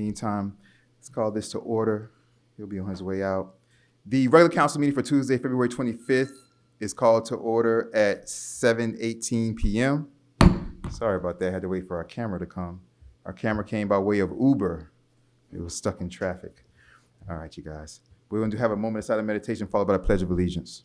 meantime, let's call this to order. He'll be on his way out. The regular council meeting for Tuesday, February 25th is called to order at 7:18 p.m. Sorry about that. I had to wait for our camera to come. Our camera came by way of Uber. It was stuck in traffic. All right, you guys. We're going to have a moment of silent meditation followed by the Pledge of Allegiance.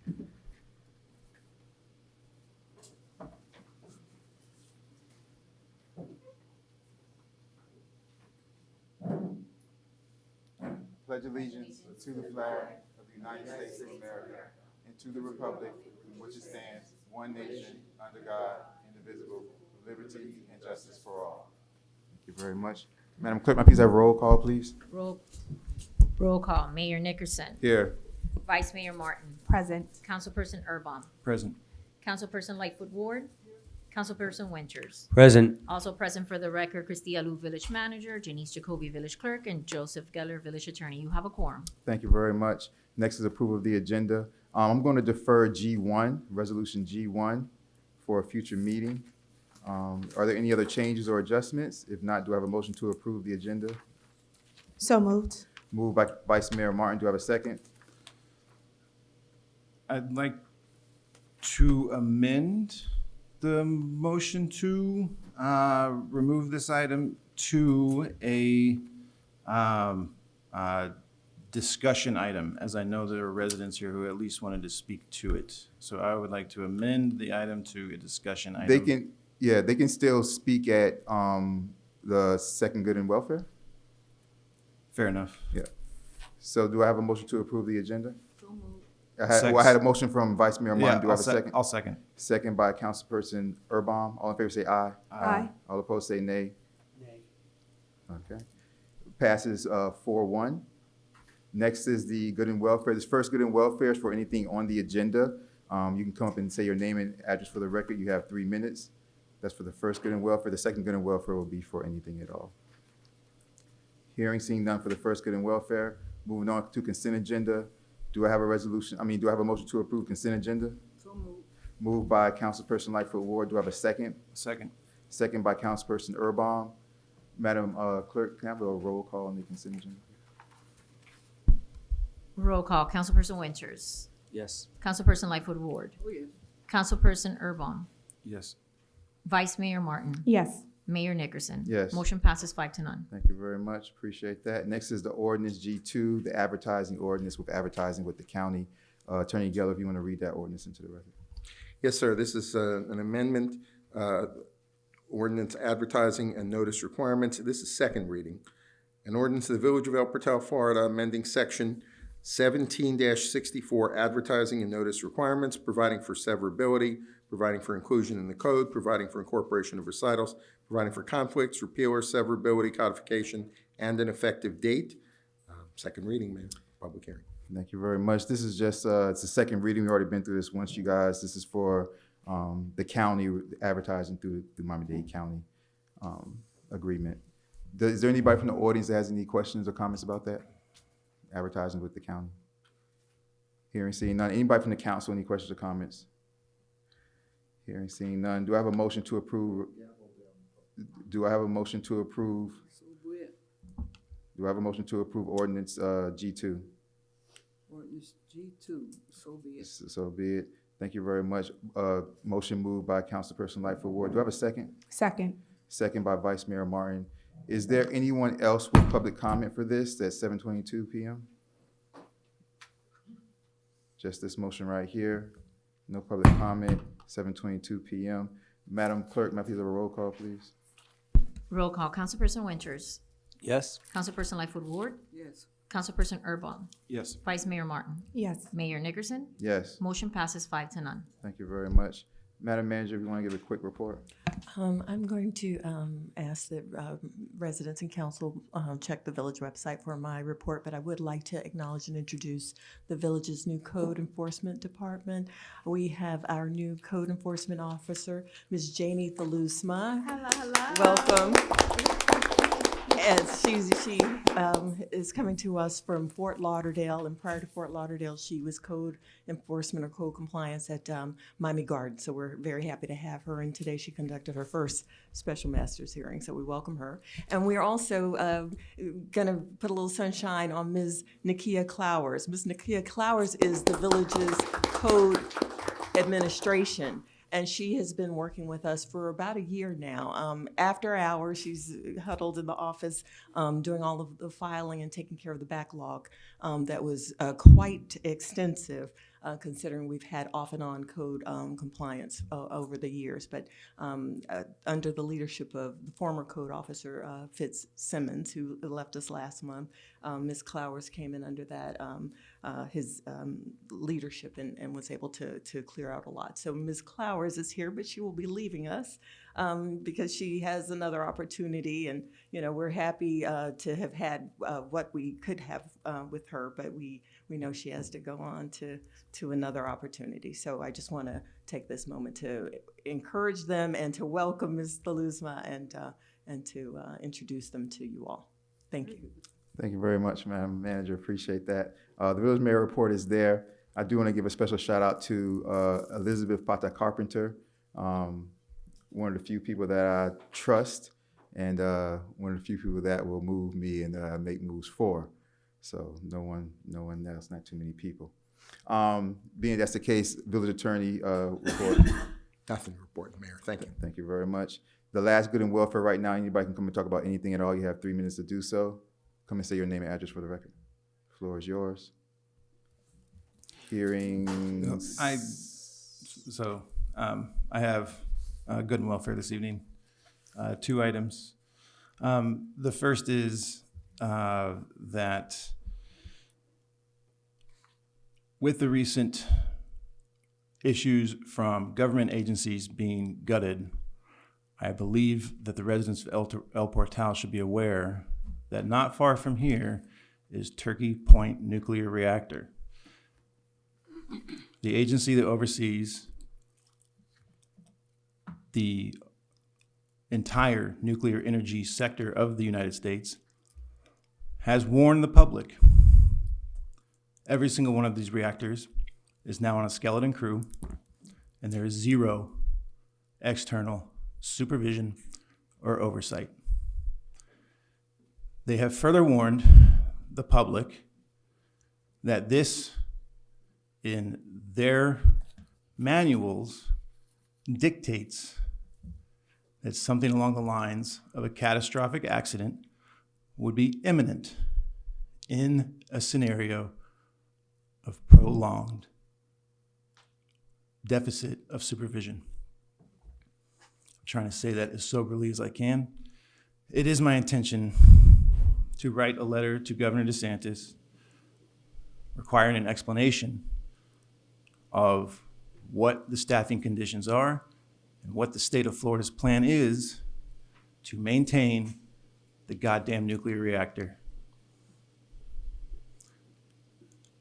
Pledge allegiance to the flag of the United States of America and to the republic in which it stands, one nation, under God, indivisible, with liberty and justice for all. Thank you very much. Madam Clerk, may I please have a roll call, please? Roll call. Mayor Nickerson. Here. Vice Mayor Martin. Present. Councilperson Erbaum. Present. Councilperson Lightfoot Ward. Councilperson Winters. Present. Also present for the record, Christia Lu, Village Manager, Janice Jacoby, Village Clerk, and Joseph Geller, Village Attorney. You have a quorum. Thank you very much. Next is approval of the agenda. I'm going to defer G1, Resolution G1, for a future meeting. Are there any other changes or adjustments? If not, do I have a motion to approve the agenda? So moved. Moved by Vice Mayor Martin. Do I have a second? I'd like to amend the motion to remove this item to a discussion item, as I know there are residents here who at least wanted to speak to it. So I would like to amend the item to a discussion item. They can still speak at the Second Good and Welfare. Fair enough. Yeah. So do I have a motion to approve the agenda? I Second. had a motion from Vice Mayor Martin. Do I have a second? I'll second. Second by Councilperson Erbaum. All in favor say aye. Aye. All opposed say nay. Nay. Okay. Passes 4-1. Next is the Good and Welfare. This first Good and Welfare is for anything on the agenda. You can come up and say your name and address for the record. You have 3 minutes. That's for the first Good and Welfare. The second Good and Welfare will be for anything at all. Hearing seen none for the first Good and Welfare. Moving on to consent agenda. Do I have a motion to approve consent agenda? So moved. Moved by Councilperson Lightfoot Ward. Do I have a second? Second. Second by Councilperson Erbaum. Madam Clerk, can I have a roll call on the consent agenda? Roll call. Councilperson Winters. Yes. Councilperson Lightfoot Ward. Councilperson Erbaum. Yes. Vice Mayor Martin. Yes. Mayor Nickerson. Yes. Motion passes 5-0. Thank you very much. Appreciate that. Next is the ordinance G2, the advertising ordinance with advertising with the county. Attorney Geller, if you want to read that ordinance into the record. Yes, sir. This is an amendment, ordinance advertising and notice requirements. This is second reading. An ordinance of the Village of El Portal, Florida, amending section 17-64 advertising and notice requirements, providing for severability, providing for inclusion in the code, providing for incorporation of recitals, providing for conflicts, repeal or severability, codification, and an effective date. Second reading, Mayor. Public hearing. Thank you very much. This is just, it's a second reading. We've already been through this once, you guys. This is for the county advertising through Miami-Dade County agreement. Is there anybody from the audience that has any questions or comments about that? Advertising with the county. Hearing, seeing none. Anybody from the council, any questions or comments? Hearing, seeing none. Do I have a motion to approve? Do I have a motion to approve? Do I have a motion to approve ordinance G2? Ordinance G2, so be it. So be it. Thank you very much. Motion moved by Councilperson Lightfoot Ward. Do I have a second? Second. Second by Vice Mayor Martin. Is there anyone else with public comment for this at 7:22 p.m.? Just this motion right here. No public comment, 7:22 p.m. Madam Clerk, may I please have a roll call, please? Roll call. Councilperson Winters. Yes. Councilperson Lightfoot Ward. Yes. Councilperson Erbaum. Yes. Vice Mayor Martin. Yes. Mayor Nickerson. Yes, Motion passes 5-0. thank you very much. Madam Manager, if you want to give a quick report. I'm going to ask that residents and council check the village website for my report, but I would like to acknowledge and introduce the village's new code enforcement department. We have our new code enforcement officer, Ms. Janie Thalusma. Hello, hello. Welcome. As she is coming to us from Fort Lauderdale, and prior to Fort Lauderdale, she was code enforcement or code compliance at Miami Gardens. So we're very happy to have her, and today she conducted her first special master's hearing, so we welcome her. And we're also going to put a little sunshine on Ms. Nakia Clowers. Ms. Nakia Clowers is the village's code administration, and she has been working with us for about a year now. After hours, she's huddled in the office doing all of the filing and taking care of the backlog that was quite extensive, considering we've had off and on code compliance over the years. But under the leadership of the former code officer, Fitzsimmons, who left us last month, Ms. Clowers came in under that his leadership and was able to clear out a lot. So Ms. Clowers is here, but she will be leaving us because she has another opportunity, and we're happy to have had what we could have with her, but we know she has to go on to another opportunity. So I just want to take this moment to encourage them and to welcome Ms. Thaluzma and to introduce them to you all. Thank you. Thank you very much, Madam Manager. Appreciate that. The village mayor report is there. I do want to give a special shout out to Elizabeth Pata Carpenter, one of the few people that I trust, and one of the few people that will move me and make moves for. So no one else, not too many people. Being that's the case, village attorney report. Nothing to report, Mayor. Thank you. Thank you very much. The last good and welfare right now, anybody can come and talk about anything at all. You have 3 minutes to do so. Come and say your name and address for the record. Floor is yours. Hearings. I have good and welfare this evening. 2 items. The first is that with the recent issues from government agencies being gutted, I believe that the residents of El Portal should be aware that not far from here is Turkey Point Nuclear Reactor. The agency that oversees the entire nuclear energy sector of the United States has warned the public. Every single one of these reactors is now on a skeleton crew, and there is 0 external supervision or oversight. They have further warned the public that this, in their manuals, dictates that something along the lines of a catastrophic accident would be imminent in a scenario of prolonged deficit of supervision. I'm trying to say that as soberly as I can. It is my intention to write a letter to Governor DeSantis requiring an explanation of what the staffing conditions are and what the state of Florida's plan is to maintain the goddamn nuclear reactor.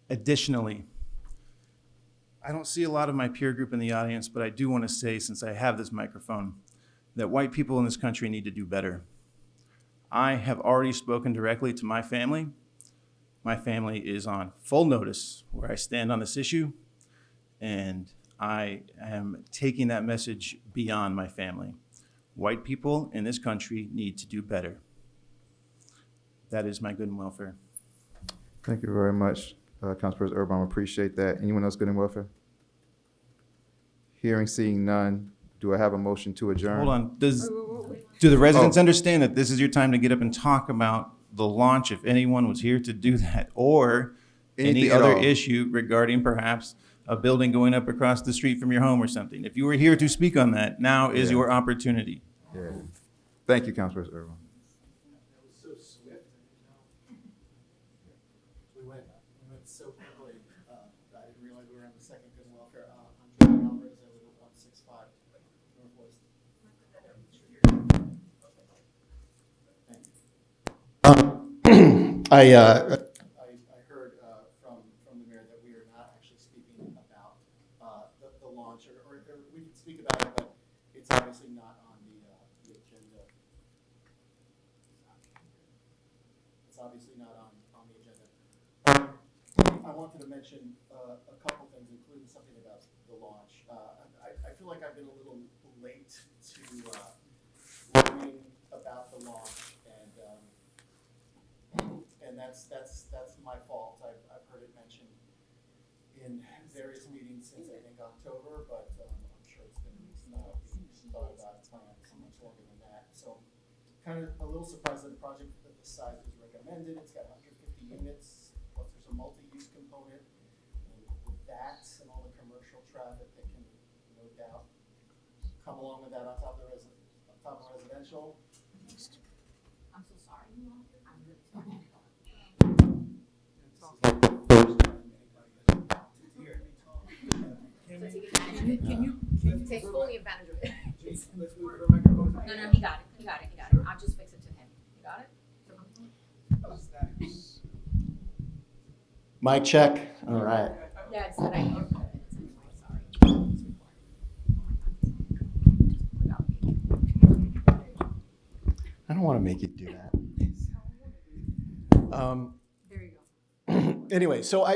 Additionally, I don't see a lot of my peer group in the audience, but I do want to say, since I have this microphone, that white people in this country need to do better. I have already spoken directly to my family. My family is on full notice where I stand on this issue, and I am taking that message beyond my family. White people in this country need to do better. That is my good and welfare. Thank you very much, Councilperson Urban. Appreciate that. Anyone else good in welfare? Hearing, seeing none. Do I have a motion to adjourn? Hold on. Do the residents understand that this is your time to get up and talk about the launch, if anyone was here to do that, or Anything any at other all. issue regarding perhaps a building going up across the street from your home or something? If you were here to speak on that, now is Yeah. your opportunity. Yeah. Thank you, Councilperson Urban. So swift. We went so quickly. I didn't realize we were on the second good and welfare. I'm Joey Alvarez. I live at 165 Northwest. I heard from the mayor that we are not actually speaking about the launch, or we can speak about it, but it's obviously not on the agenda. obviously not on the agenda. I wanted to mention a couple things, including something about the launch. I feel like I've been a little late to learning about the launch, and that's my fault. I've heard it mentioned in various meetings since I think October, but I'm sure it's been being thought about and planned so much longer than that. So kind of a little surprised that the project at the size is recommended. It's got 150 units, plus there's a multi-use component. And with that and all the commercial traffic that can no doubt come along with that on top of residential. I'm so sorry. I'm really sorry. Can you Take fully advantage of it. let's move the microphone. No, he got it. I'll just fix it to him. You got it? Mic check. All right. Yeah, it's that I hear for minutes anyway, sorry. I don't want to make you do that. There you go. Anyway, so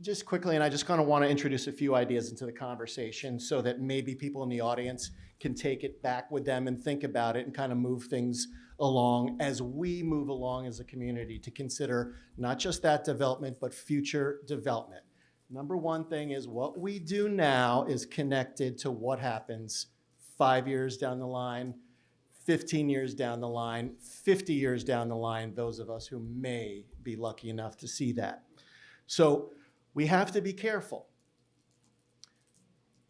just quickly, and I just kind of want to introduce a few ideas into the conversation so that maybe people in the audience can take it back with them and think about it and kind of move things along as we move along as a community to consider not just that development, but future development. Number one thing is what we do now is connected to what happens 5 years down the line, 15 years down the line, 50 years down the line, those of us who may be lucky enough to see that. So we have to be careful.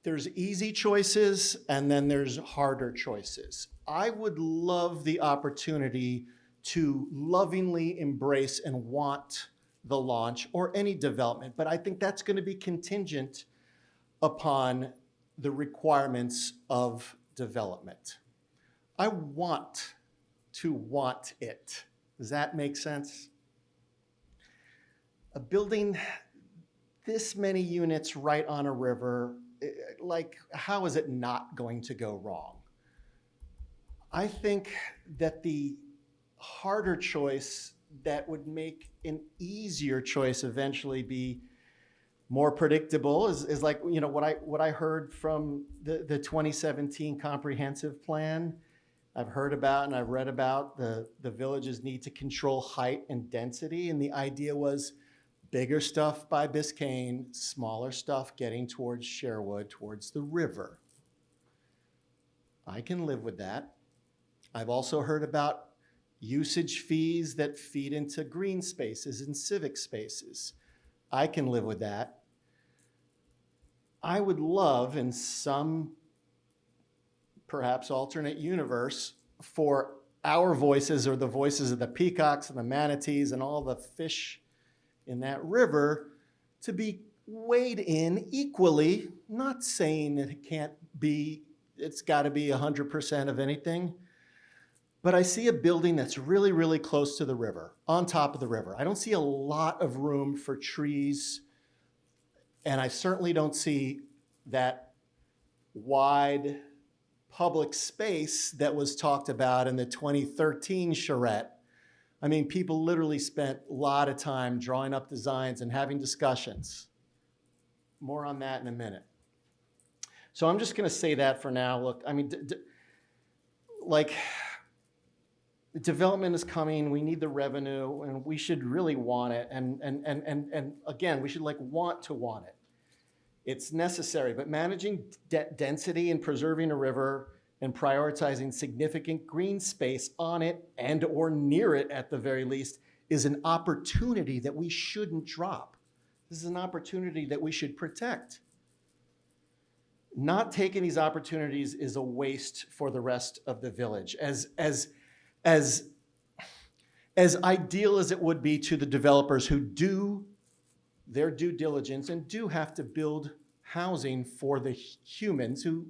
There's easy choices and then there's harder choices. I would love the opportunity to lovingly embrace and want the launch or any development, but I think that's going to be contingent upon the requirements of development. I want to want it. Does that make sense? A building this many units right on a river, like, how is it not going to go wrong? I think that the harder choice that would make an easier choice eventually be more predictable is like, you know, what I heard from the 2017 comprehensive plan. I've heard about and I've read about the villages need to control height and density, and the idea was bigger stuff by Biscayne, smaller stuff getting towards Sherwood, towards the river. I can live with that. I've also heard about usage fees that feed into green spaces and civic spaces. I can live with that. I would love, in some perhaps alternate universe, for our voices or the voices of the peacocks and the manatees and all the fish in that river to be weighed in equally, not saying that it can't be, it's got to be 100% of anything, but I see a building that's really, really close to the river, on top of the river. I don't see a lot of room for trees, and I certainly don't see that wide public space that was talked about in the 2013 charrette. I mean, people literally spent a lot of time drawing up designs and having discussions. More on that in a minute. So I'm just going to say that for now. Look, I mean, development is coming. We need the revenue, and we should really want it. And again, we should want it. It's necessary, but managing density and preserving a river and prioritizing significant green space on it and or near it at the very least is an opportunity that we shouldn't drop. This is an opportunity that we should protect. Not taking these opportunities is a waste for the rest of the village. As ideal as it would be to the developers who do their due diligence and do have to build housing for the humans who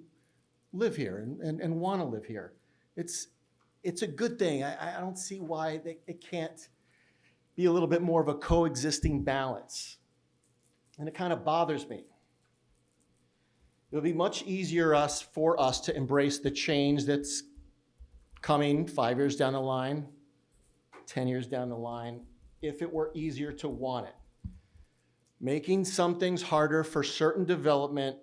live here and want to live here. It's a good thing. I don't see why it can't be a little bit more of a coexisting balance. And it kind of bothers me. It'll be much easier for us to embrace the change that's coming 5 years down the line, 10 years down the line, if it were easier to want it. Making some things harder for certain development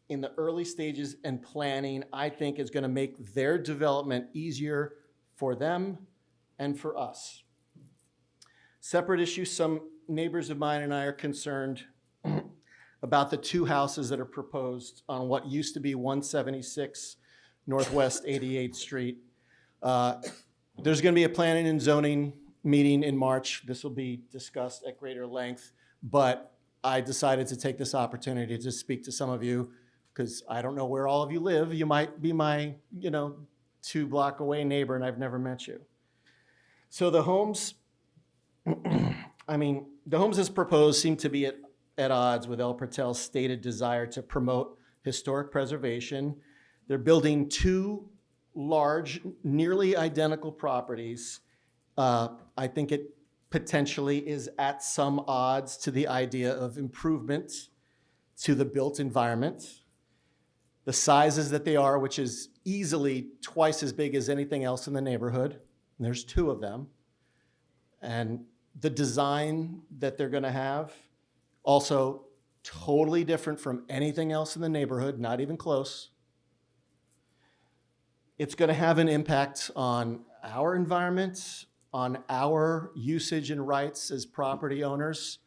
in the early stages and planning, I think, is going to make their development easier for them and for us. Separate issue, some neighbors of mine and I are concerned about the two houses that are proposed on what used to be 176 Northwest 88th Street. There's going to be a planning and zoning meeting in March. This will be discussed at greater length, but I decided to take this opportunity to speak to some of you because I don't know where all of you live. You might be my, 2-block away neighbor and I've never met you. So the homes, the homes as proposed seem to be at odds with El Portel's stated desire to promote historic preservation. They're building two large, nearly identical properties. I think it potentially is at some odds to the idea of improvement to the built environment. The sizes that they are, which is easily twice as big as anything else in the neighborhood. And there's two of them. And the design that they're going to have, also totally different from anything else in the neighborhood, not even close. It's going to have an impact on our environment, on our usage and rights as property owners,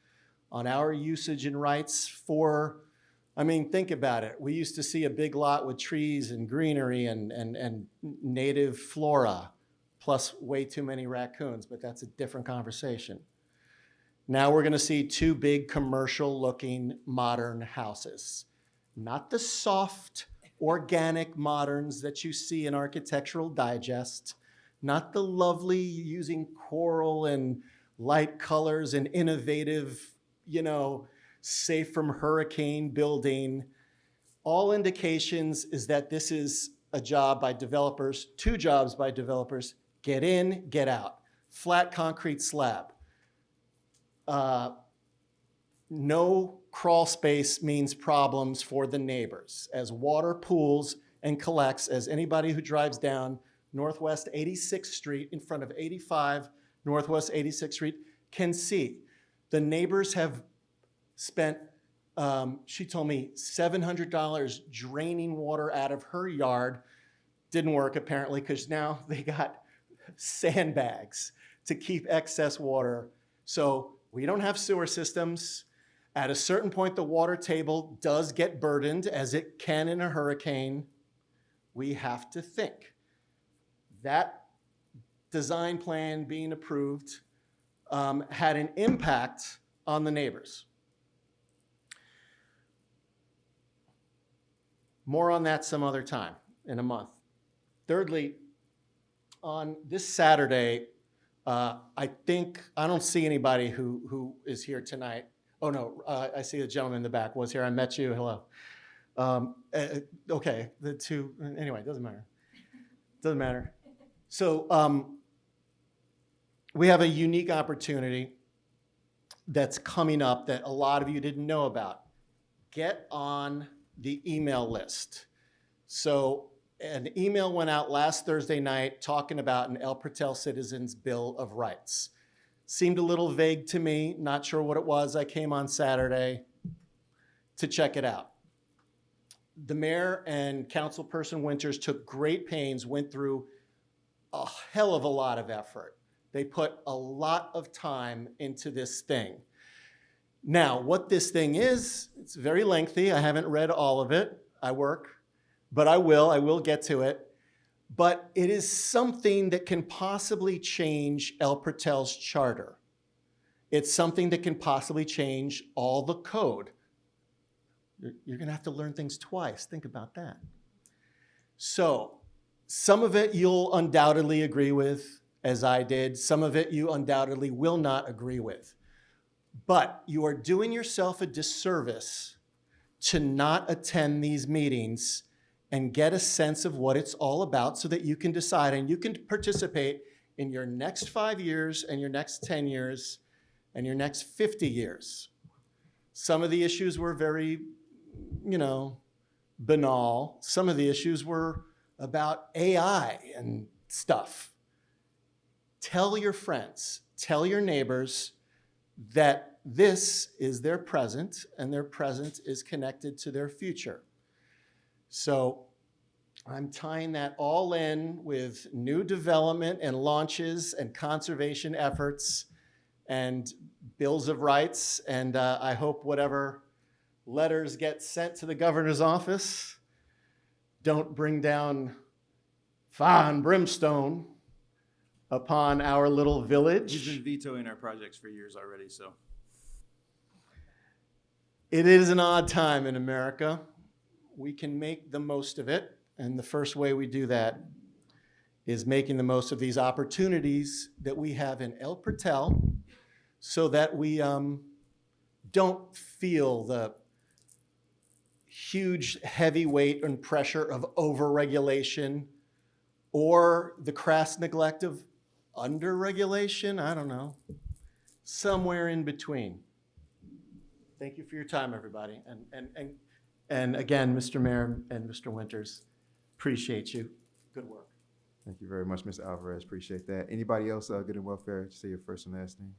on our usage and rights for, think about it. We used to see a big lot with trees and greenery and native flora, plus way too many raccoons, but that's a different conversation. Now we're going to see two big commercial-looking modern houses. Not the soft, organic moderns that you see in Architectural Digest, not the lovely using coral and light colors and innovative, safe from hurricane building. All indications is that this is a job by developers, two jobs by developers, get in, get out. Flat concrete slab. No crawl space means problems for the neighbors. As water pools and collects, as anybody who drives down Northwest 86th Street in front of 85 Northwest 86th Street can see. The neighbors have spent, she told me, $700 draining water out of her yard. Didn't work apparently because now they got sandbags to keep excess water. So we don't have sewer systems. At a certain point, the water table does get burdened, as it can in a hurricane. We have to think. That design plan being approved had an impact on the neighbors. More on that some other time in a month. Thirdly, on this Saturday, I don't see anybody who is here tonight. Oh no, I see the gentleman in the back was here. I met you, hello. Okay, the two, anyway, doesn't matter. So we have a unique opportunity that's coming up that a lot of you didn't know about. Get on the email list. So an email went out last Thursday night talking about an El Portel Citizens Bill of Rights. Seemed a little vague to me, not sure what it was. I came on Saturday to check it out. The mayor and councilperson Winters took great pains, went through a hell of a lot of effort. They put a lot of time into this thing. Now, what this thing is, it's very lengthy. I haven't read all of it. I work, but I will get to it. But it is something that can possibly change El Portel's charter. It's something that can possibly change all the code. You're going to have to learn things twice. Think about that. So some of it you'll undoubtedly agree with, as I did. Some of it you undoubtedly will not agree with. But you are doing yourself a disservice to not attend these meetings and get a sense of what it's all about so that you can decide and you can participate in your next 5 years and your next 10 years and your next 50 years. Some of the issues were very, banal. Some of the issues were about AI and stuff. tell your friends, tell your neighbors that this is their present and their present is connected to their future. So I'm tying that all in with new development and launches and conservation efforts and bills of rights. And I hope whatever letters get sent to the governor's office don't bring down fire and brimstone upon our little He's village. been vetoing our projects for years already, so. It is an odd time in America. We can make the most of it. And the first way we do that is making the most of these opportunities that we have in El Portal so that we don't feel the huge heavy weight and pressure of overregulation or the crass neglect of underregulation. I don't know. Somewhere in between. Thank you for your time, everybody. And again, Mr. Mayor and Mr. Winters, appreciate you. Good work. Thank you very much, Mr. Alvarez. Appreciate that. Anybody else, good and welfare, say your first and last name?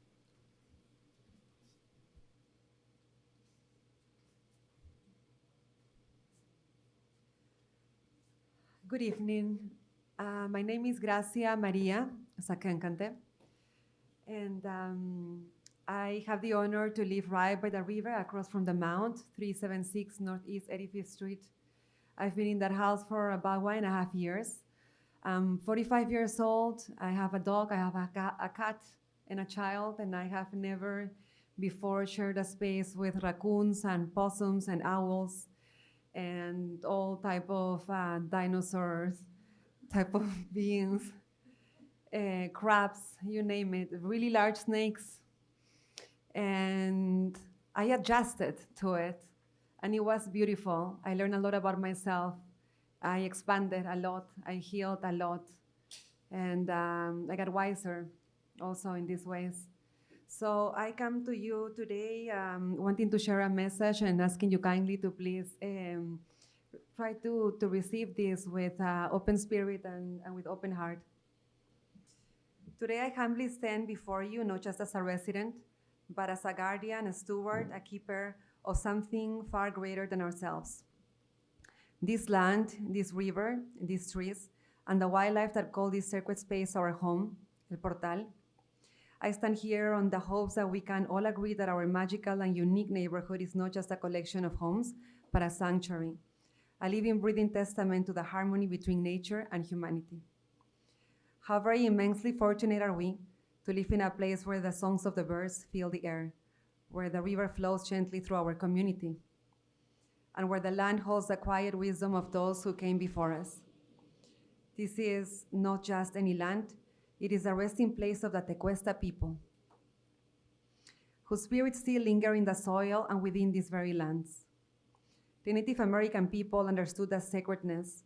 Good evening. My name is Gracia Maria Sacancante, and I have the honor to live right by the river across from the Mount, 376 Northeast 85th Street. I've been in that house for about 1.5 years. I'm 45 years old. I have a dog, I have a cat and a child, and I have never before shared a space with raccoons and possums and owls and all type of dinosaurs, type of beings, crabs, you name it, really large snakes. And I adjusted to it, and it was beautiful. I learned a lot about myself. I expanded a lot, I healed a lot, and I got wiser also in these ways. So I come to you today wanting to share a message and asking you kindly to please try to receive this with open spirit and with open heart. Today I humbly stand before you, not just as a resident, but as a guardian, a steward, a keeper of something far greater than ourselves. This land, this river, these trees, and the wildlife that call this sacred space our home, El Portal. I stand here on the hopes that we can all agree that our magical and unique neighborhood is not just a collection of homes, but a sanctuary, a living, breathing testament to the harmony between nature and humanity. How very immensely fortunate are we to live in a place where the songs of the birds fill the air, where the river flows gently through our community, and where the land holds the quiet wisdom of those who came before us. This is not just any land, it is the resting place of the Tecuesta people, whose spirits still linger in the soil and within these very lands. The Native American people understood the sacredness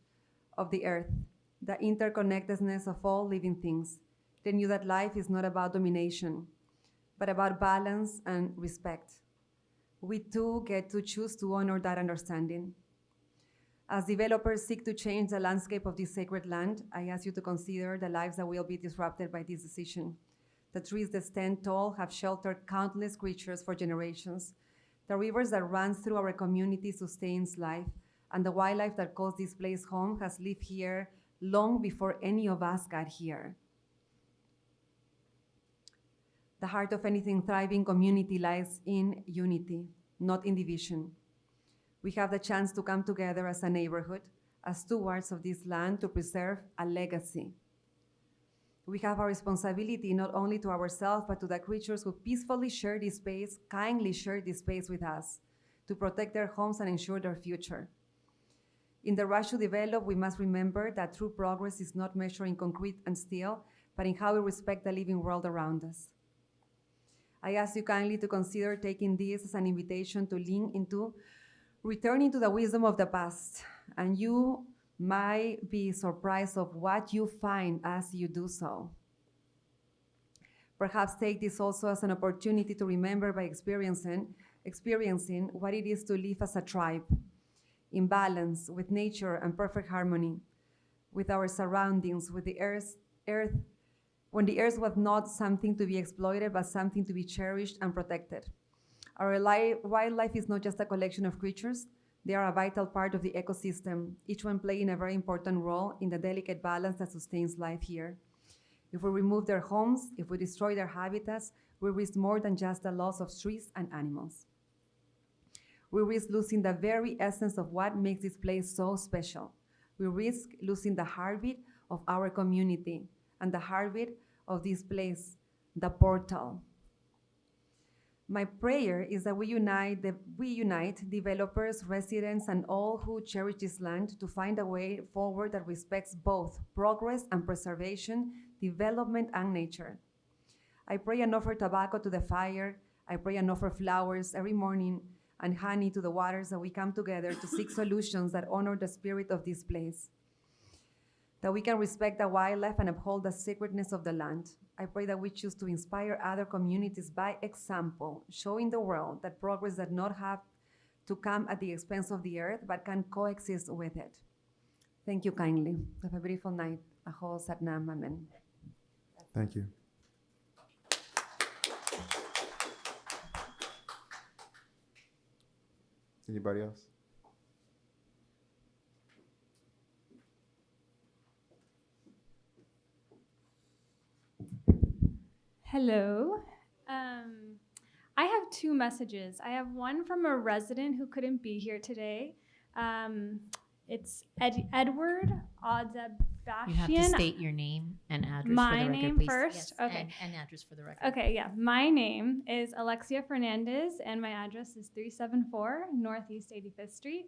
of the earth, the interconnectedness of all living things. They knew that life is not about domination, but about balance and respect. We too get to choose to honor that understanding. As developers seek to change the landscape of this sacred land, I ask you to consider the lives that will be disrupted by this decision. The trees that stand tall have sheltered countless creatures for generations. The rivers that run through our community sustains life, and the wildlife that calls this place home has lived here long before any of us got here. The heart of anything thriving community lies in unity, not in division. We have the chance to come together as a neighborhood, as stewards of this land, to preserve a legacy. We have a responsibility not only to ourselves, but to the creatures who peacefully share this space, kindly share this space with us, to protect their homes and ensure their future. In the rush to develop, we must remember that true progress is not measured in concrete and steel, but in how we respect the living world around us. I ask you kindly to consider taking this as an invitation to lean into returning to the wisdom of the past, and you might be surprised of what you find as you do so. Perhaps take this also as an opportunity to remember by experiencing what it is to live as a tribe, in balance with nature and perfect harmony, with our surroundings, with the earth when the earth was not something to be exploited, but something to be cherished and protected. Our wildlife is not just a collection of creatures, they are a vital part of the ecosystem, each one playing a very important role in the delicate balance that sustains life here. If we remove their homes, if we destroy their habitats, we risk more than just the loss of trees and animals. We risk losing the very essence of what makes this place so special. We risk losing the heartbeat of our community and the heartbeat of this place, the portal. My prayer is that we unite developers, residents, and all who cherish this land to find a way forward that respects both progress and preservation, development and nature. I pray and offer tobacco to the fire. I pray and offer flowers every morning and honey to the waters that we come together to seek solutions that honor the spirit of this place, that we can respect the wildlife and uphold the sacredness of the land. I pray that we choose to inspire other communities by example, showing the world that progress does not have to come at the expense of the earth, but can coexist with it. Thank you kindly. Have a beautiful night. Aho Satnam, Amen. Thank you. Anybody else? Hello. I have two messages. I have one from a resident who couldn't be here today. It's Edward Odebashian. You have to state your name and address for My the record, name please. first? Yes, Okay. and address for the record. Okay, yeah. My name is Alexia Fernandez, and my address is 374 Northeast 85th Street.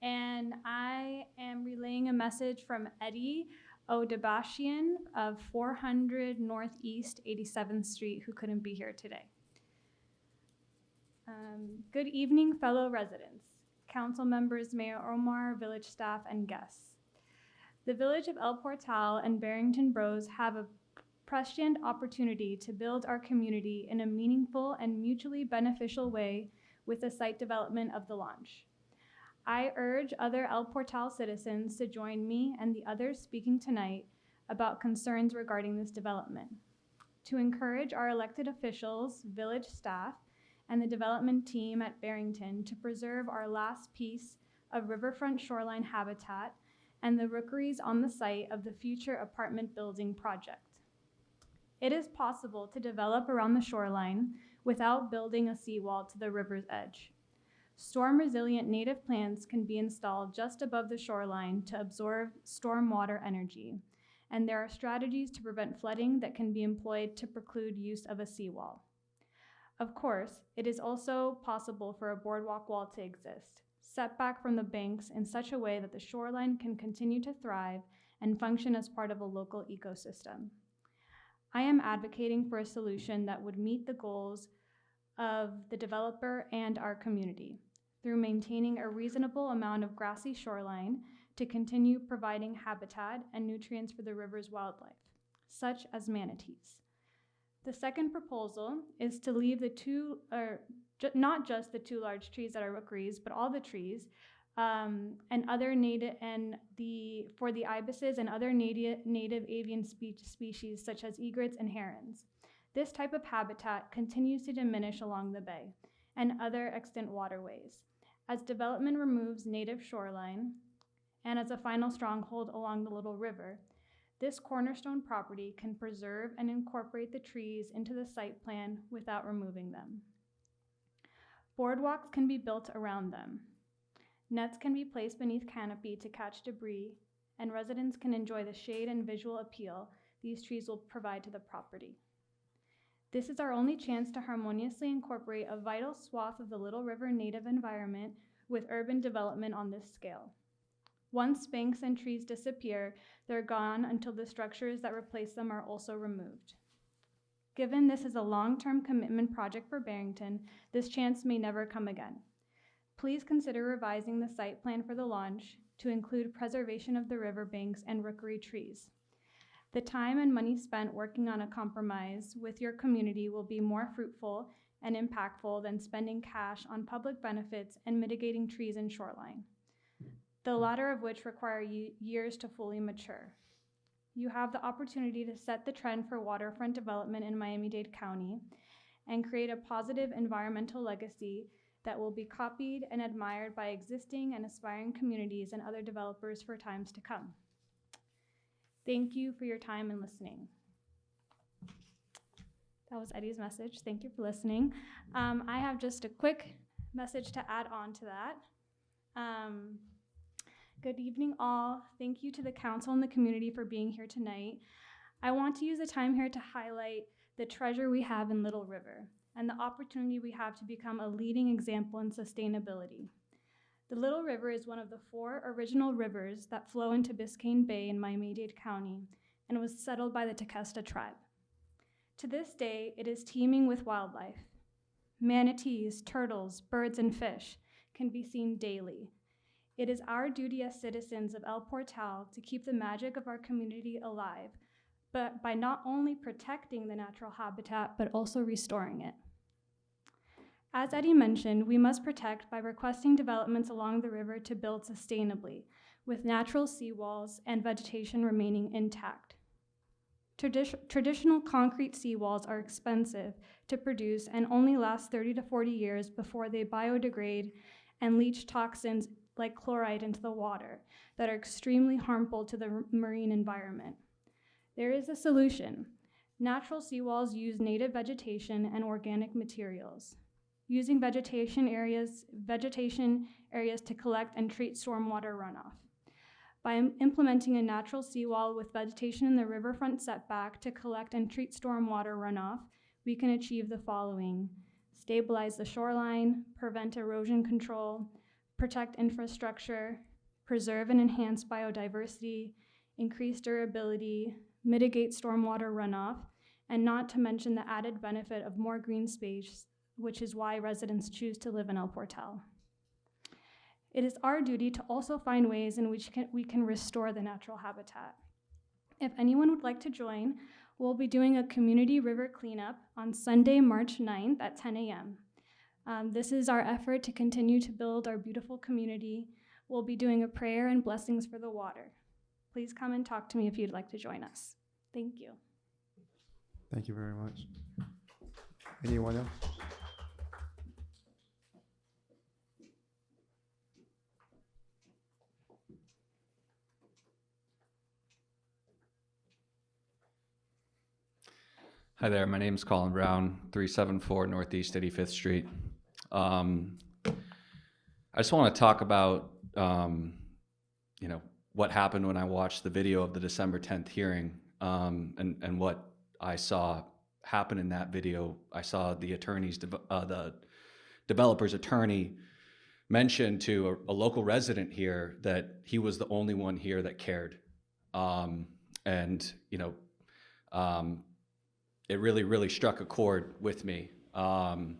And I am relaying a message from Eddie Odebashian of 400 Northeast 87th Street, who couldn't be here today. Good evening, fellow residents, council members, Mayor Omar, village staff, and guests. The village of El Portal and Barrington Bros have a prescient opportunity to build our community in a meaningful and mutually beneficial way with the site development of the launch. I urge other El Portal citizens to join me and the others speaking tonight about concerns regarding this development, to encourage our elected officials, village staff, and the development team at Barrington to preserve our last piece of riverfront shoreline habitat and the rookeries on the site of the future apartment building project. It is possible to develop around the shoreline without building a seawall to the river's edge. Storm-resilient native plants can be installed just above the shoreline to absorb stormwater energy, and there are strategies to prevent flooding that can be employed to preclude use of a seawall. Of course, it is also possible for a boardwalk wall to exist, set back from the banks in such a way that the shoreline can continue to thrive and function as part of a local ecosystem. I am advocating for a solution that would meet the goals of the developer and our community through maintaining a reasonable amount of grassy shoreline to continue providing habitat and nutrients for the river's wildlife, such as manatees. The second proposal is to leave not just the two large trees that are rookeries, but all the trees and other native for the ibises and other native avian species such as egrets and herons. This type of habitat continues to diminish along the bay and other extant waterways as development removes native shoreline and as a final stronghold along the Little River. This cornerstone property can preserve and incorporate the trees into the site plan without removing them. Boardwalks can be built around them. Nets can be placed beneath canopy to catch debris, and residents can enjoy the shade and visual appeal these trees will provide to the property. This is our only chance to harmoniously incorporate a vital swath of the Little River native environment with urban development on this scale. Once banks and trees disappear, they're gone until the structures that replace them are also removed. Given this is a long-term commitment project for Barrington, this chance may never come again. Please consider revising the site plan for the launch to include preservation of the riverbanks and rookery trees. The time and money spent working on a compromise with your community will be more fruitful and impactful than spending cash on public benefits and mitigating trees and shoreline, the latter of which require years to fully mature. You have the opportunity to set the trend for waterfront development in Miami-Dade County and create a positive environmental legacy that will be copied and admired by existing and aspiring communities and other developers for times to come. Thank you for your time and listening. That was Eddie's message. Thank you for listening. I have just a quick message to add on to that. Good evening, all. Thank you to the council and the community for being here tonight. I want to use the time here to highlight the treasure we have in Little River and the opportunity we have to become a leading example in sustainability. The Little River is one of the 4 original rivers that flow into Biscayne Bay in Miami-Dade County and was settled by the Tequesta tribe. To this day, it is teeming with wildlife. Manatees, turtles, birds, and fish can be seen daily. It is our duty as citizens of El Portal to keep the magic of our community alive, but by not only protecting the natural habitat, but also restoring it. As Eddie mentioned, we must protect by requesting developments along the river to build sustainably, with natural seawalls and vegetation remaining intact. Traditional concrete seawalls are expensive to produce and only last 30 to 40 years before they biodegrade and leach toxins like chloride into the water that are extremely harmful to the marine environment. There is a solution. Natural seawalls use native vegetation and organic materials, using vegetation areas to collect and treat stormwater runoff. By implementing a natural seawall with vegetation in the riverfront setback to collect and treat stormwater runoff, we can achieve the following: stabilize the shoreline, prevent erosion control, protect infrastructure, preserve and enhance biodiversity, increase durability, mitigate stormwater runoff, and not to mention the added benefit of more green space, which is why residents choose to live in El Portal. It is our duty to also find ways in which we can restore the natural habitat. If anyone would like to join, we'll be doing a community river cleanup on Sunday, March 9th at 10 a.m. This is our effort to continue to build our beautiful community. We'll be doing a prayer and blessings for the water. Please come and talk to me if you'd like to join us. Thank you. Thank you very much. Anyone else? Hi there, my name is Colin Brown, 374 Northeast 85th Street. I just want to talk about, what happened when I watched the video of the December 10th hearing, and what I saw happen in that video. I saw the the developer's attorney mention to a local resident here that he was the only one here that cared, it really, really struck a chord with me. I'm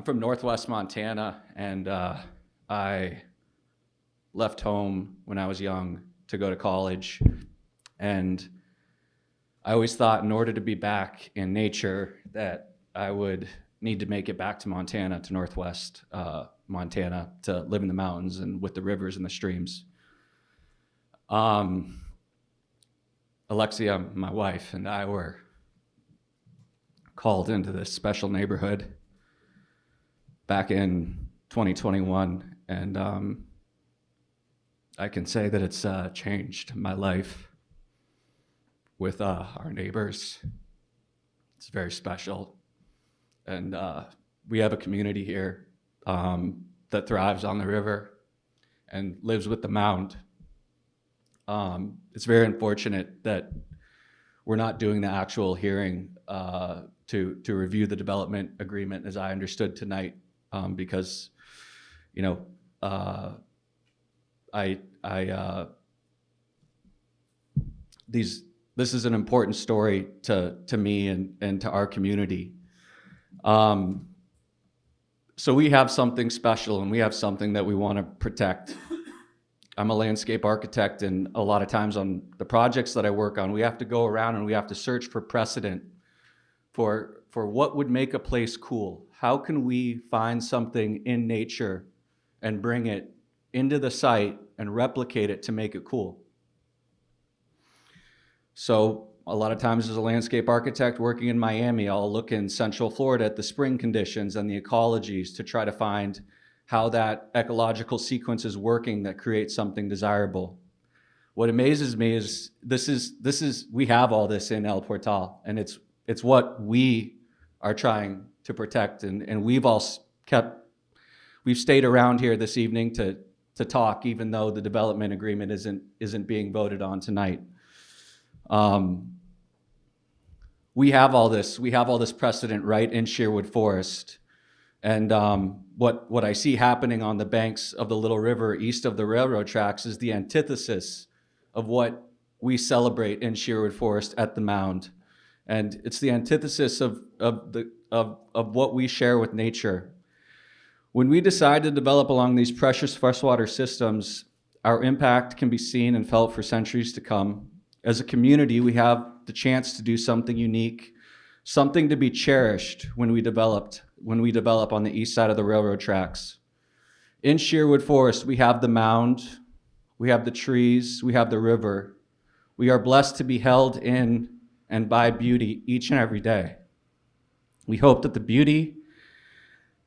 from Northwest Montana, and I left home when I was young to go to college. And I always thought in order to be back in nature that I would need to make it back to Montana, to Northwest Montana, to live in the mountains and with the rivers and the streams. Alexia, my wife, and I were called into this special neighborhood back in 2021, and I can say that it's changed my life with our neighbors. It's very special, and we have a community here that thrives on the river and lives with the mound. It's very unfortunate that we're not doing the actual hearing to review the development agreement as I understood tonight, because, this is an important story to me and to our community. So we have something special and we have something that we want to protect. I'm a landscape architect, and a lot of times on the projects that I work on, we have to go around and we have to search for precedent for what would make a place cool. How can we find something in nature and bring it into the site and replicate it to make it cool? So a lot of times as a landscape architect working in Miami, I'll look in Central Florida at the spring conditions and the ecologies to try to find how that ecological sequence is working that creates something desirable. What amazes me is we have all this in El Portal, and it's what we are trying to protect, and we've stayed around here this evening to talk, even though the development agreement isn't being voted on tonight. We have all this precedent right in Sherwood Forest. And what I see happening on the banks of the Little River east of the railroad tracks is the antithesis of what we celebrate in Sherwood Forest at the Mound. And it's the antithesis of what we share with nature. When we decide to develop along these precious freshwater systems, our impact can be seen and felt for centuries to come. As a community, we have the chance to do something unique, something to be cherished when we develop on the east side of the railroad tracks. In Sherwood Forest, we have the mound, we have the trees, we have the river. We are blessed to be held in and by beauty each and every day. We hope that the beauty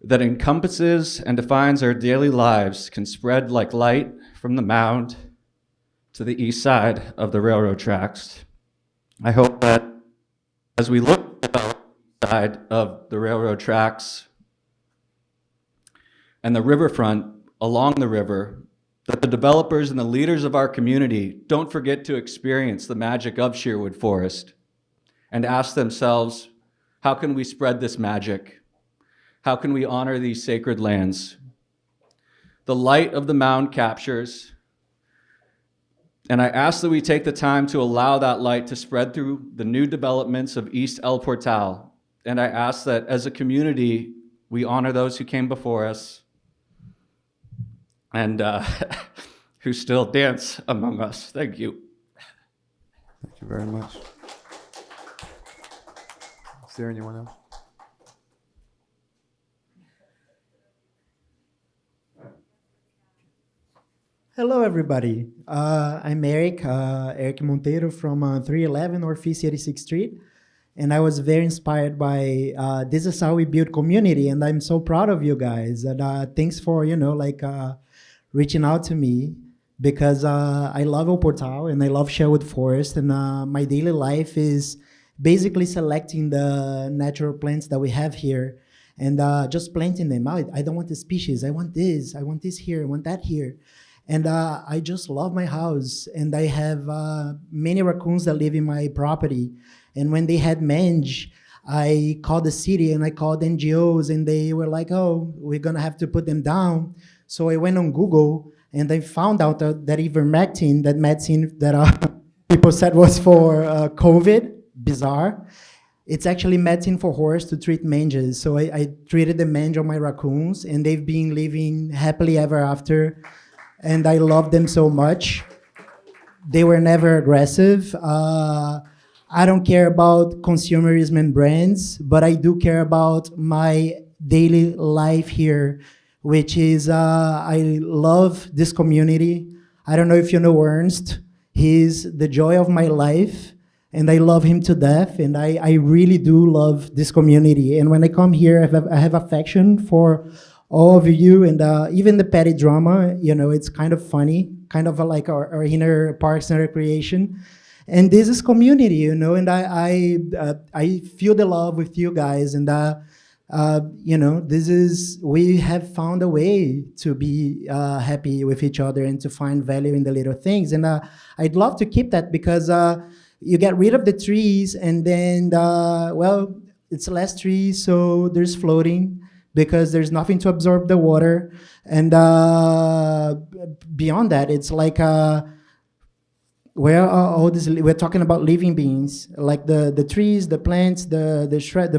that encompasses and defines our daily lives can spread like light from the mound to the east side of the railroad tracks. I hope that as we look at the side of the railroad tracks and the riverfront along the river, that the developers and the leaders of our community don't forget to experience the magic of Sherwood Forest and ask themselves, how can we spread this magic? How can we honor these sacred lands? The light of the mound captures, and I ask that we take the time to allow that light to spread through the new developments of East El Portal. And I ask that as a community, we honor those who came before us and who still dance among us. Thank you. Thank you very much. Is there anyone else? Hello, everybody. I'm Eric Monteiro from 311 Northeast 86th Street. And I was very inspired by this is how we build community. And I'm so proud of you guys. And thanks for, reaching out to me because I love El Portal and I love Sherwood Forest. And my daily life is basically selecting the natural plants that we have here and just planting them out. I don't want the species. I want this here, I want that here. And I just love my house. And I have many raccoons that live in my property. And when they had mange, I called the city and I called NGOs and they were like, oh, we're gonna have to put them down. So I went on Google and I found out that ivermectin, that medicine that people said was for COVID, bizarre. It's actually medicine for horse to treat manges. So I treated the mange on my raccoons and they've been living happily ever after. And I love them so much. They were never aggressive. I don't care about consumerism and brands, but I do care about my daily life here, which is I love this community. I don't know if you know Ernst. He's the joy of my life, and I love him to death, and I really do love this community. And when I come here, I have affection for all of you, and even the petty drama, it's kind of funny, kind of like our inner Parks and Recreation. And this is community, and I feel the love with you guys, and we have found a way to be happy with each other and to find value in the little things. And I'd love to keep that because you get rid of the trees and then, it's less trees, so there's floating because there's nothing to absorb the water. And beyond that, it's like, where are all this? We're talking about living beings, like the trees, the plants, the shred,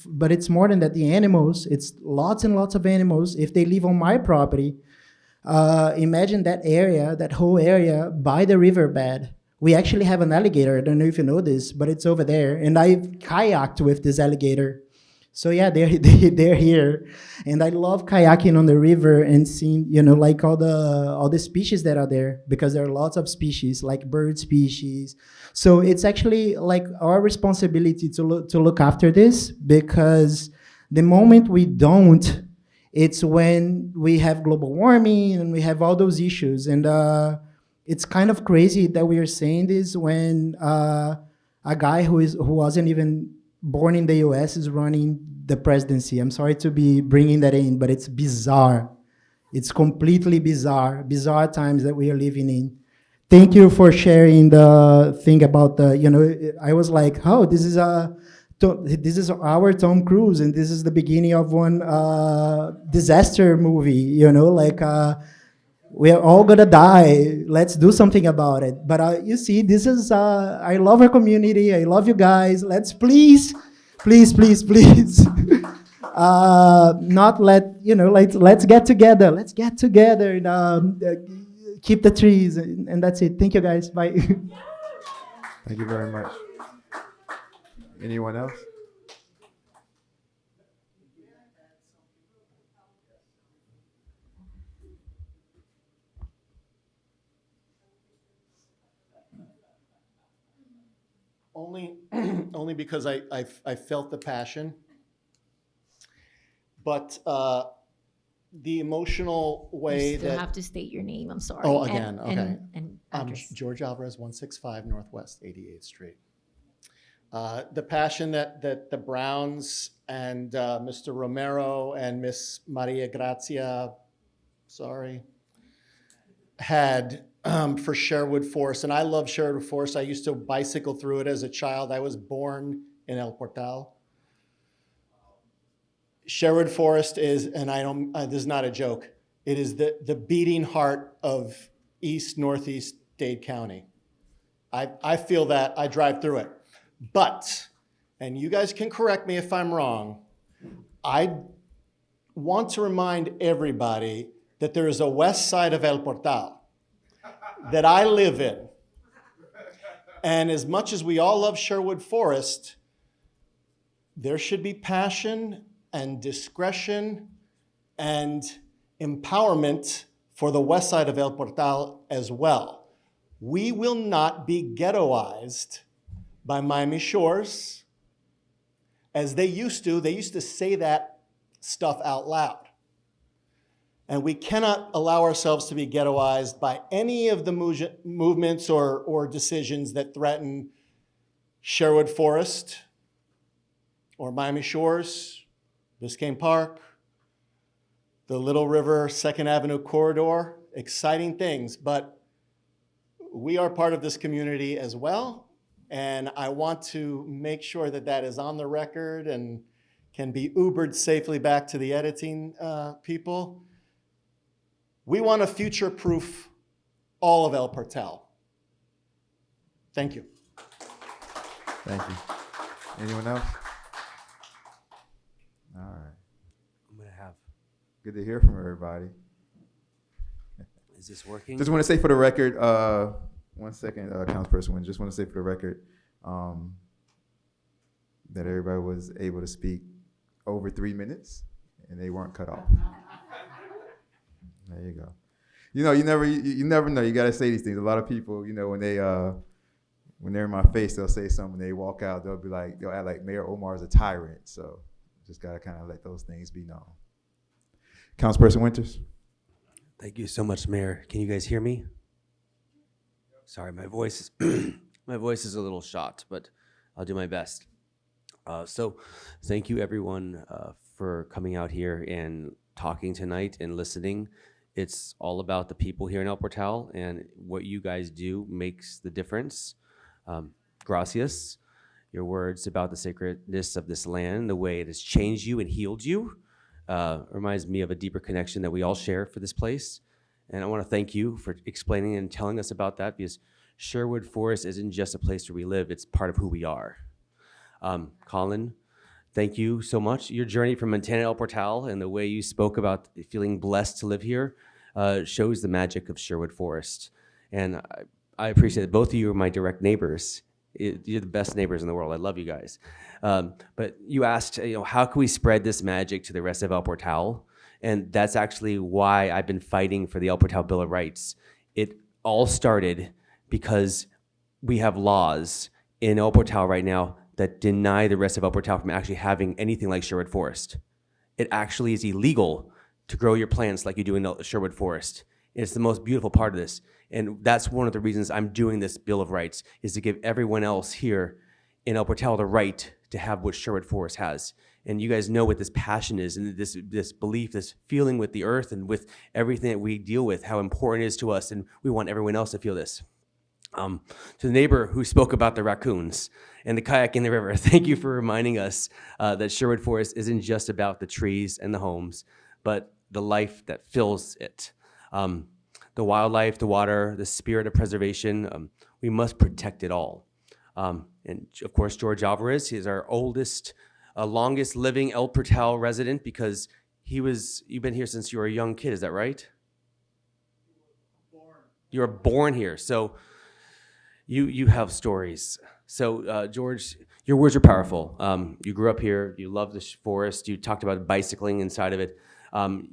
but it's more than that. The animals, it's lots and lots of animals. If they live on my property, imagine that area, that whole area by the riverbed. We actually have an alligator. I don't know if you know this, but it's over there. And I kayaked with this alligator. So yeah, they're here, and I love kayaking on the river and seeing, like all the species that are there, because there are lots of species, like bird species. So it's actually like our responsibility to look after this, because the moment we don't, it's when we have global warming and we have all those issues. And it's kind of crazy that we are saying this when a guy who wasn't even born in the US is running the presidency. I'm sorry to be bringing that in, but it's bizarre. It's completely bizarre times that we are living in. Thank you for sharing the thing about I was like, oh, this is our Tom Cruise, and this is the beginning of one disaster movie, we are all gonna die. Let's do something about it. But you see, this is, I love our community. I love you guys. Let's please, not let's get together. Let's get together and keep the trees. And that's it. Thank you, guys. Bye. Thank you very much. Anyone else? Only because I felt the passion. But the emotional way You still that... have to state your name, I'm sorry. Oh, again, okay. And I'm address. George Alvarez, 165 Northwest 88th Street. The passion that the Browns and Mr. Romero and Miss Maria Grazia, had for Sherwood Forest, and I love Sherwood Forest. I used to bicycle through it as a child. I was born in El Portal. Sherwood Forest is, and I don't, this is not a joke, it is the beating heart of Northeast Dade County. I feel that, I drive through it. But, and you guys can correct me if I'm wrong, I want to remind everybody that there is a west side of El Portal that I live in. And as much as we all love Sherwood Forest, there should be passion and discretion and empowerment for the west side of El Portal as well. We will not be ghettoized by Miami Shores as they used to. They used to say that stuff out loud. And we cannot allow ourselves to be ghettoized by any of the movements or decisions that threaten Sherwood Forest or Miami Shores, Biscayne Park, the Little River 2nd Avenue corridor. Exciting things, but we are part of this community as well. And I want to make sure that that is on the record and can be Ubered safely back to the editing people. We want to future-proof all of El Portal. Thank you. Thank you. Anyone else? All right. I'm gonna have. Good to hear from everybody. Is this working? Just want to say for the record, 1 second, Councilperson Wynn, just want to say for the record that everybody was able to speak over 3 minutes and they weren't cut off. There you go. You never know. You got to say these things. A lot of people, when they're in my face, they'll say something. They walk out, they'll act like Mayor Omar is a tyrant. So just got to kind of let those things be known. Councilperson Winters. Thank you so much, Mayor. Can you guys hear me? Sorry, my voice is a little shot, but I'll do my best. So thank you everyone for coming out here and talking tonight and listening. It's all about the people here in El Portal, and what you guys do makes the difference. Gracias. Your words about the sacredness of this land, the way it has changed you and healed you, reminds me of a deeper connection that we all share for this place. And I want to thank you for explaining and telling us about that, because Sherwood Forest isn't just a place where we live, it's part of who we are. Colin, thank you so much. Your journey from Montana to El Portal and the way you spoke about feeling blessed to live here shows the magic of Sherwood Forest. And I appreciate that both of you are my direct neighbors. You're the best neighbors in the world. I love you guys. But you asked, how can we spread this magic to the rest of El Portal? And that's actually why I've been fighting for the El Portal Bill of Rights. It all started because we have laws in El Portal right now that deny the rest of El Portal from actually having anything like Sherwood Forest. It actually is illegal to grow your plants like you do in Sherwood Forest. It's the most beautiful part of this. And that's one of the reasons I'm doing this Bill of Rights, is to give everyone else here in El Portal the right to have what Sherwood Forest has. And you guys know what this passion is, and this belief, this feeling with the earth and with everything that we deal with, how important it is to us, and we want everyone else to feel this. To the neighbor who spoke about the raccoons and the kayak in the river, thank you for reminding us that Sherwood Forest isn't just about the trees and the homes, but the life that fills it. The wildlife, the water, the spirit of preservation, we must protect it all. And of course, George Alvarez, he is our oldest, longest living El Portal resident, because you've been here since you were a young kid, is that right? You were born here, so you have stories. So George, your words are powerful. You grew up here, you love the forest, you talked about bicycling inside of it.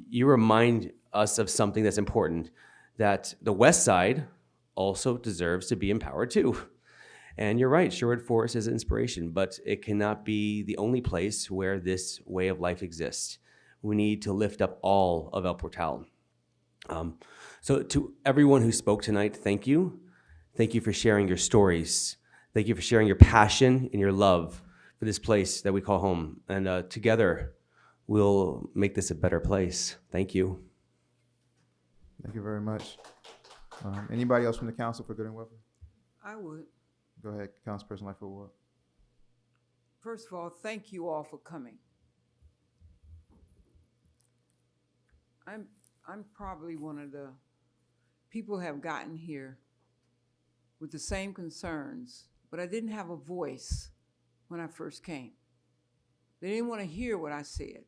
You remind us of something that's important, that the West Side also deserves to be empowered too. And you're right, Sherwood Forest is an inspiration, but it cannot be the only place where this way of life exists. We need to lift up all of El Portal. So to everyone who spoke tonight, thank you. Thank you for sharing your stories. Thank you for sharing your passion and your love for this place that we call home. And together, we'll make this a better place. Thank you. Thank you very much. Anybody else from the council for good and welfare? I would. Go ahead, Councilperson Lightfoot Ward. First of all, thank you all for coming. I'm probably one of the people who have gotten here with the same concerns, but I didn't have a voice when I first came. They didn't want to hear what I said.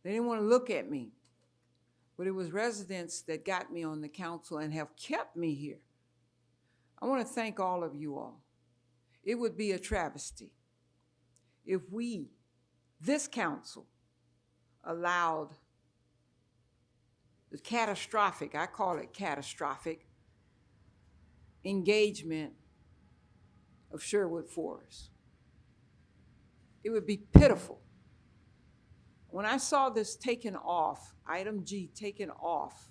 They didn't want to look at me. But it was residents that got me on the council and have kept me here. I want to thank all of you all. It would be a travesty if we, this council, allowed the catastrophic, I call it catastrophic, engagement of Sherwood Forest. It would be pitiful. When I saw this taken off, item G taken off,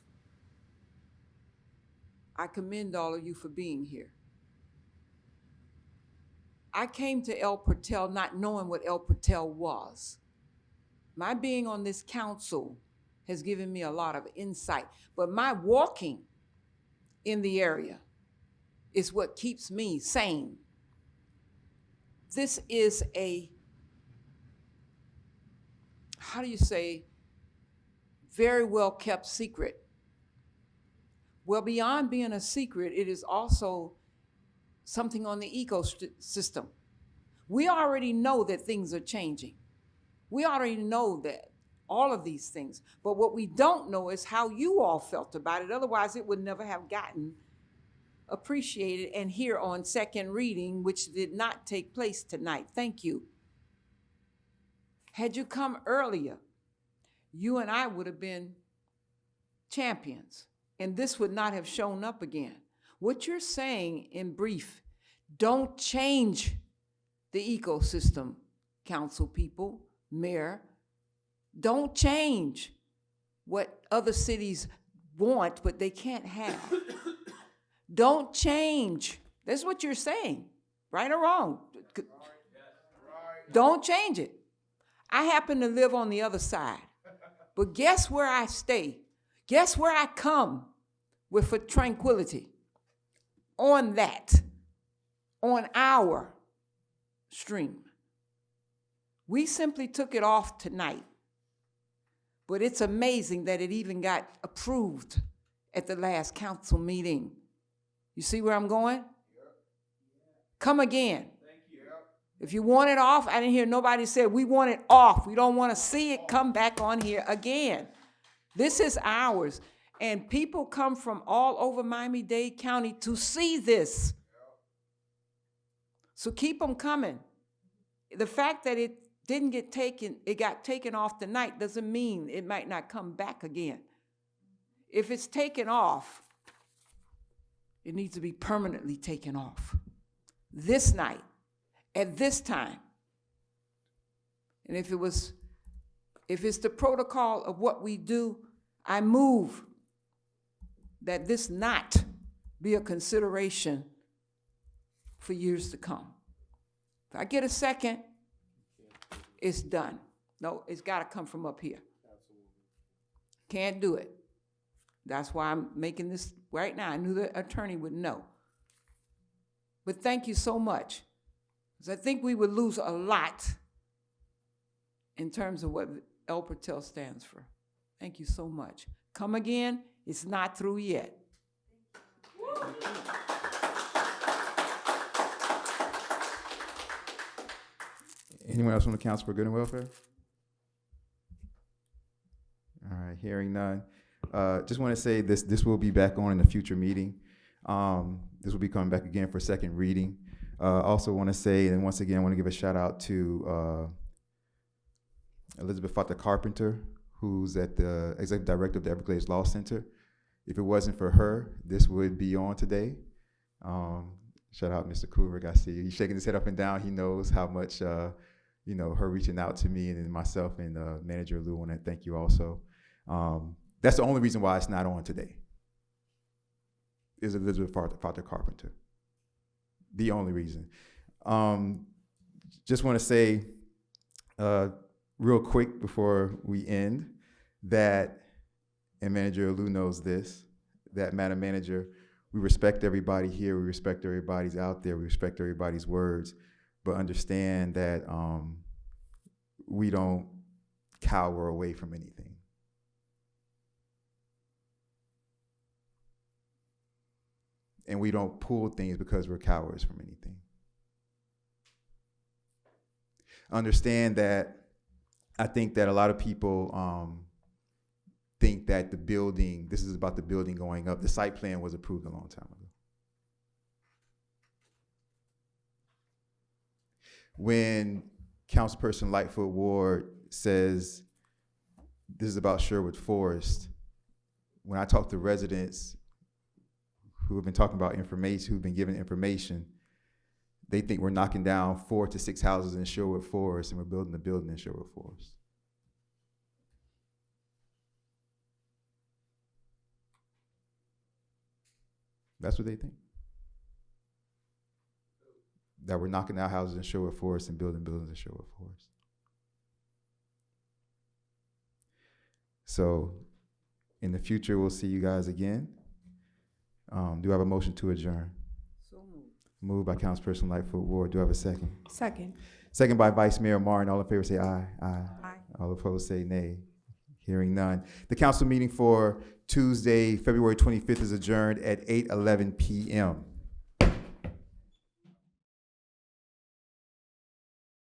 I commend all of you for being here. I came to El Portal not knowing what El Portal was. My being on this council has given me a lot of insight, but my walking in the area is what keeps me sane. This is a, how do you say, very well kept secret. Well, beyond being a secret, it is also something on the ecosystem. We already know that things are changing. We already know that, all of these things. But what we don't know is how you all felt about it. Otherwise, it would never have gotten appreciated and here on second reading, which did not take place tonight. Thank you. Had you come earlier, you and I would have been champions, and this would not have shown up again. What you're saying in brief, don't change the ecosystem, council people, mayor. Don't change what other cities want, but they can't have. Don't change. That's what you're saying, right or wrong. Don't change it. I happen to live on the other side, but guess where I stay? Guess where I come with for tranquility? On that, on our stream. We simply took it off tonight, but it's amazing that it even got approved at the last council meeting. You see where I'm going? Come again. If you want it off, I didn't hear nobody say, we want it off. We don't want to see it come back on here again. This is ours. And people come from all over Miami-Dade County to see this. So keep them coming. The fact that it didn't get taken, it got taken off tonight doesn't mean it might not come back again. If it's taken off, it needs to be permanently taken off. This night, at this time. And if it's the protocol of what we do, I move that this not be a consideration for years to come. If I get a second, it's done. No, it's got to come from up here. Can't do it. That's why I'm making this right now. I knew the attorney would know. But thank you so much, because I think we would lose a lot in terms of what El Portal stands for. Thank you so much. Come again. It's not through yet. Anyone else on the council for good and welfare? All right, hearing none. Just want to say this will be back on in a future meeting. This will be coming back again for second reading. Also want to say, and once again, I want to give a shout out to Elizabeth Fata Carpenter, who's at the executive director of the Everglades Law Center. If it wasn't for her, this would be on today. Shout out Mr. Kubrick. I see he's shaking his head up and down. He knows how much, her reaching out to me and then myself and Manager Lou, want to thank you also. That's the only reason why it's not on today, is Elizabeth Fata Carpenter. The only reason. Just want to say real quick before we end that, and Manager Lou knows this, that Madam Manager, we respect everybody here, we respect everybody's out there, we respect everybody's words, but understand that we don't cower away from anything. And we don't pull things because we're cowards from anything. Understand that I think that a lot of people think that the building, this is about the building going up. The site plan was approved a long time ago. When Councilperson Lightfoot Ward says this is about Sherwood Forest, when I talk to residents who have been talking about information, who've been given information, they think we're knocking down 4 to 6 houses in Sherwood Forest and we're building a building in Sherwood Forest. That's what they think. That we're knocking down houses in Sherwood Forest and building buildings in Sherwood Forest. So in the future, we'll see you guys again. Do I have a motion to adjourn? So moved. Moved by Councilperson Lightfoot Ward. Do I have a second? Second. Second by Vice Mayor Martin. All in favor say aye. Aye. Aye. All opposed say nay. Hearing none. The council meeting for Tuesday, February 25th is adjourned at 8:11 p.m.